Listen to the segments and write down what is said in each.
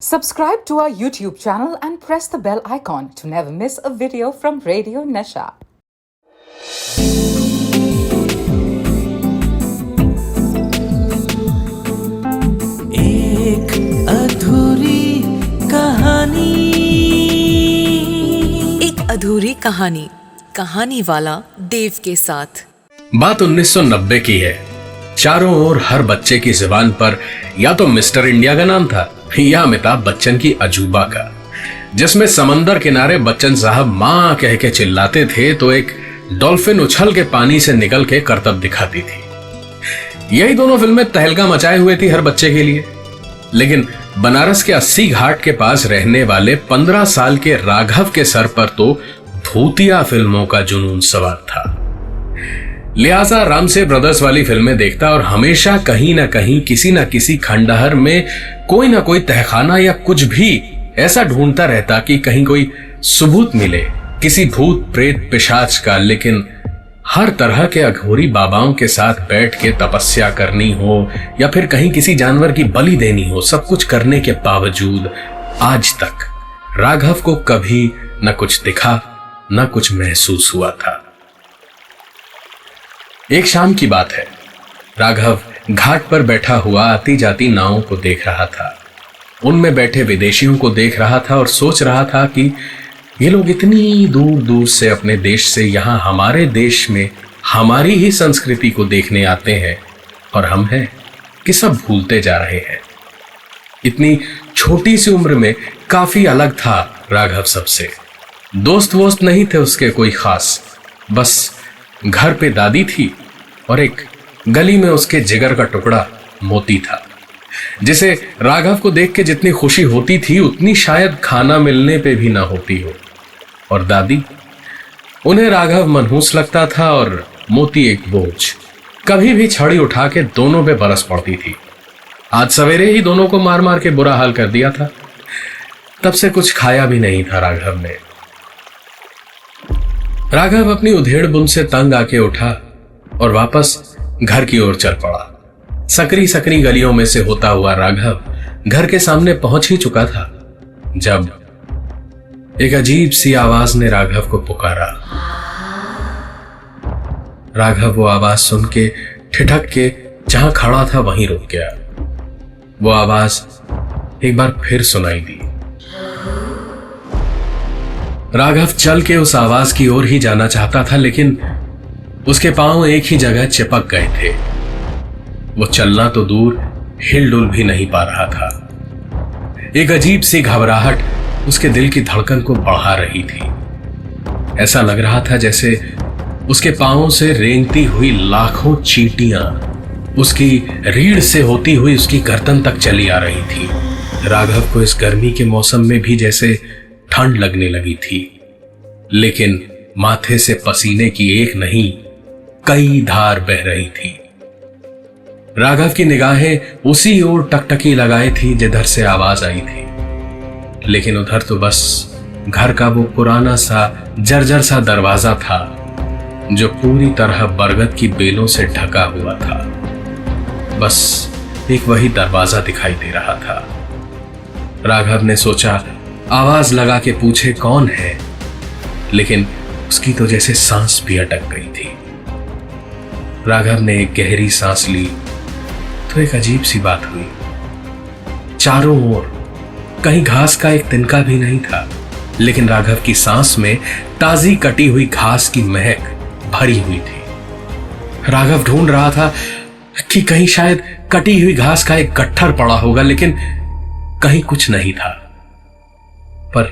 Subscribe to our YouTube channel and press the bell icon to never miss a video from Radio Nasha. एक अधूरी कहानी, एक अधूरी कहानी, कहानी वाला देव के साथ। बात 1990 की है। चारों ओर हर बच्चे की जुबान पर या तो मिस्टर इंडिया का नाम था या अमिताभ बच्चन की अजूबा का, जिसमें समंदर किनारे बच्चन साहब मां कह के चिल्लाते थे तो एक डॉल्फिन उछल के पानी से निकल के करतब दिखाती थी। यही दोनों फिल्में तहलका मचाए हुए थी हर बच्चे के लिए। लेकिन बनारस के 80 घाट के पास रहने वाले 15 साल के राघव के सर पर तो भूतिया फिल्मों का जुनून सवार था। लिहाजा रामसे ब्रदर्स वाली फिल्में देखता और हमेशा कहीं ना कहीं किसी ना किसी खंडहर में कोई ना कोई तहखाना या कुछ भी ऐसा ढूंढता रहता कि कहीं कोई सबूत मिले किसी भूत प्रेत पिशाच का। लेकिन हर तरह के अघोरी बाबाओं के साथ बैठ के तपस्या करनी हो या फिर कहीं किसी जानवर की बलि देनी हो, सब कुछ करने के बावजूद आज तक राघव को कभी न कुछ दिखा न कुछ महसूस हुआ था। एक शाम की बात है। राघव घाट पर बैठा हुआ आती जाती नावों को देख रहा था। उनमें बैठे विदेशियों को देख रहा था और सोच रहा था कि ये लोग इतनी दूर दूर से अपने देश से यहां हमारे देश में हमारी ही संस्कृति को देखने आते हैं और हम हैं कि सब भूलते जा रहे हैं। इतनी छोटी सी उम्र में काफी अलग था राघव सबसे। दोस्त वोस्त नहीं थे उसके कोई खास, बस घर पे दादी थी और एक गली में उसके जिगर का टुकड़ा मोती था, जिसे राघव को देख के जितनी खुशी होती थी उतनी शायद खाना मिलने पे भी ना होती हो। और दादी, उन्हें राघव मनहूस लगता था और मोती एक बोझ। कभी भी छड़ी उठा के दोनों पे बरस पड़ती थी। आज सवेरे ही दोनों को मार मार के बुरा हाल कर दिया था। तब से कुछ खाया भी नहीं था राघव ने। राघव अपनी उधेड़ बुन से तंग आके उठा और वापस घर की ओर चल पड़ा। सकरी सकरी गलियों में से होता हुआ राघव घर के सामने पहुंच ही चुका था जब एक अजीब सी आवाज ने राघव को पुकारा। राघव वो आवाज सुन के ठिठक के जहां खड़ा था वहीं रुक गया। वो आवाज एक बार फिर सुनाई दी। राघव चल के उस आवाज की ओर ही जाना चाहता था, लेकिन उसके पांव एक ही जगह चिपक गए थे। वो चलना तो दूर हिलडुल भी नहीं पा रहा था। एक अजीब सी घबराहट उसके दिल की धड़कन को बढ़ा रही थी। ऐसा लग रहा था जैसे उसके पांवों से रेंगती हुई लाखों चींटियां उसकी रीढ़ से होती हुई उसकी गर्दन तक चली आ रही थी। राघव को इस गर्मी के मौसम में भी जैसे ठंड लगने लगी थी, लेकिन माथे से पसीने की एक नहीं कई धार बह रही थी। राघव की निगाहें उसी ओर टकटकी लगाई थी जिधर से आवाज आई थी, लेकिन उधर तो बस घर का वो पुराना सा जर्जर सा दरवाजा था जो पूरी तरह बरगद की बेलों से ढका हुआ था। बस एक वही दरवाजा दिखाई दे रहा था। राघव ने सोचा आवाज लगा के पूछे कौन है, लेकिन उसकी तो जैसे सांस भी अटक गई थी। राघव ने एक गहरी सांस ली तो एक अजीब सी बात हुई। चारों ओर कहीं घास का एक तिनका भी नहीं था, लेकिन राघव की सांस में ताजी कटी हुई घास की महक भरी हुई थी। राघव ढूंढ रहा था कि कहीं शायद कटी हुई घास का एक गट्ठर पड़ा होगा, लेकिन कहीं कुछ नहीं था। पर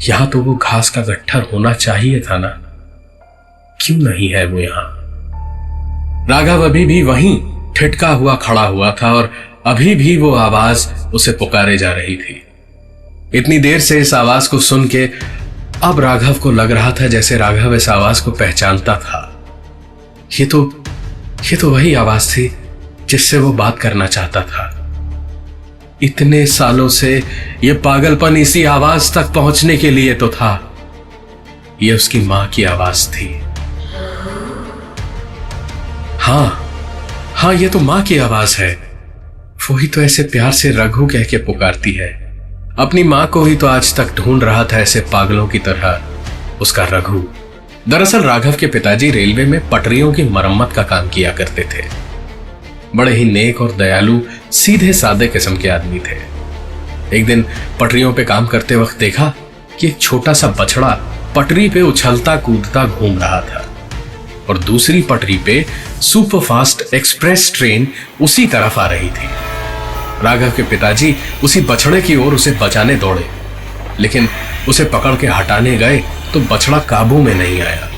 यहां तो वो घास का गट्ठर होना चाहिए था ना, क्यों नहीं है वो यहां? राघव अभी भी वहीं ठिठका हुआ खड़ा हुआ था और अभी भी वो आवाज उसे पुकारे जा रही थी। इतनी देर से इस आवाज को सुन के अब राघव को लग रहा था जैसे राघव इस आवाज को पहचानता था। ये तो वही आवाज थी जिससे वो बात करना चाहता था। इतने सालों से ये पागलपन इसी आवाज तक पहुंचने के लिए तो था। ये उसकी मां की आवाज थी। हाँ, ये तो मां की आवाज है। वही तो ऐसे प्यार से रघु कह के पुकारती है। अपनी मां को ही तो आज तक ढूंढ रहा था ऐसे पागलों की तरह उसका रघु। दरअसल राघव के पिताजी रेलवे में पटरियों की मरम्मत का काम किया करते थे। बड़े ही नेक और दयालु सीधे सादे किस्म के आदमी थे। एक दिन पटरियों पे काम करते वक्त देखा कि एक छोटा सा बछड़ा पटरी पे उछलता कूदता घूम रहा था और दूसरी पटरी पे सुपरफास्ट एक्सप्रेस ट्रेन उसी तरफ आ रही थी। राघव के पिताजी उसी बछड़े की ओर उसे बचाने दौड़े, लेकिन उसे पकड़ के हटाने गए तो बछड़ा काबू में नहीं आया,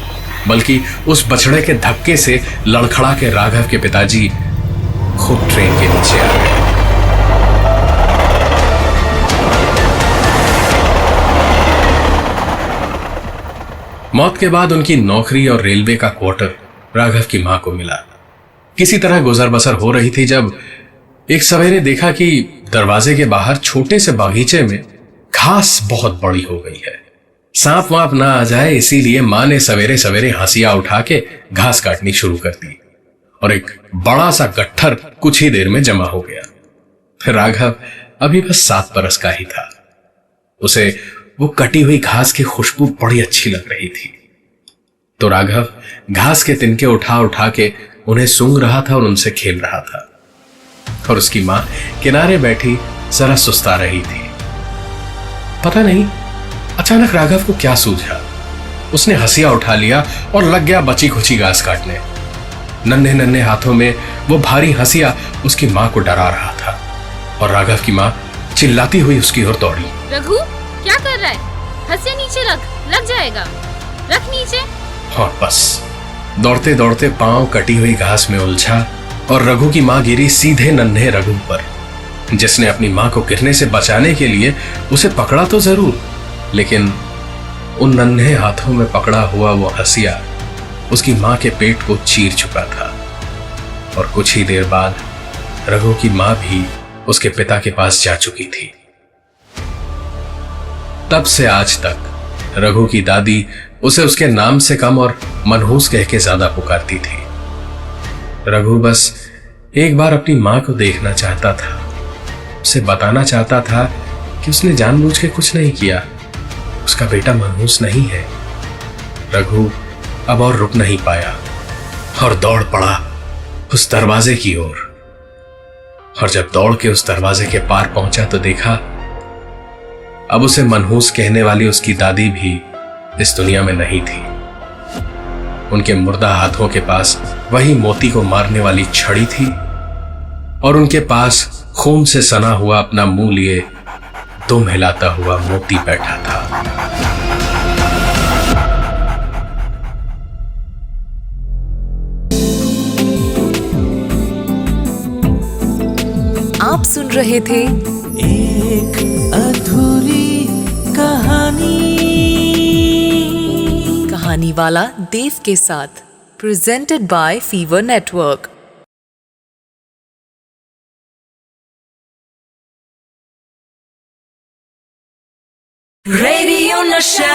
बल्कि उस बछड़े के धक्के से लड़खड़ा के राघव के पिताजी खुद ट्रेन के नीचे आ गए। मौत के बाद उनकी नौकरी और रेलवे का क्वार्टर राघव की मां को मिला। किसी तरह गुजर बसर हो रही थी जब एक सवेरे देखा कि दरवाजे के बाहर छोटे से बागीचे में घास बहुत बड़ी हो गई है। सांप वाप ना आ जाए इसीलिए मां ने सवेरे सवेरे हंसिया उठा के घास काटनी शुरू कर दी और एक बड़ा सा गट्ठर कुछ ही देर में जमा हो गया। राघव अभी बस 7 बरस का ही था। उसे वो कटी हुई घास की खुशबू बड़ी अच्छी लग रही थी, तो राघव घास के तिनके उठा उठा के उन्हें सूंघ रहा था और उनसे खेल रहा था। और उसकी मां किनारे बैठी जरा सुस्ता रही थी। पता नहीं अचानक राघव को क्या सूझा, उसने हंसिया उठा लिया और लग गया बची खुची घास काटने। नन्हे नन्हे हाथों में वो भारी हंसिया उसकी मां को डरा रहा था और राघव की मां चिल्लाती हुई उसकी ओर दौड़ी। रघु, क्या कर रहा है? हंसिया नीचे रख, लग जाएगा। रख नीचे। और बस दौड़ते दौड़ते पांव कटी हुई घास में उलझा और रघु की मां गिरी सीधे नन्हे रघु पर, जिसने अपनी मां को गिरने से बचाने के लिए उसे पकड़ा तो जरूर, लेकिन उन नन्हे हाथों में पकड़ा हुआ वो हंसिया उसकी मां के पेट को चीर चुका था। और कुछ ही देर बाद रघु की मां भी उसके पिता के पास जा चुकी थी। तब से आज तक रघु की दादी उसे उसके नाम से कम और मनहूस कह के ज्यादा पुकारती थी। रघु बस एक बार अपनी मां को देखना चाहता था, उसे बताना चाहता था कि उसने जानबूझ के कुछ नहीं किया, उसका बेटा मनहूस नहीं है। रघु अब और रुक नहीं पाया और दौड़ पड़ा उस दरवाजे की ओर। और जब दौड़ के उस दरवाजे के पार पहुंचा तो देखा अब उसे मनहूस कहने वाली उसकी दादी भी इस दुनिया में नहीं थी। उनके मुर्दा हाथों के पास वही मोती को मारने वाली छड़ी थी और उनके पास खून से सना हुआ अपना मुंह लिए दुम हिलाता हुआ मोती बैठा था। आप सुन रहे थे एक अधूरी कहानी वाला देव के साथ, presented by fever network. Radio नशा।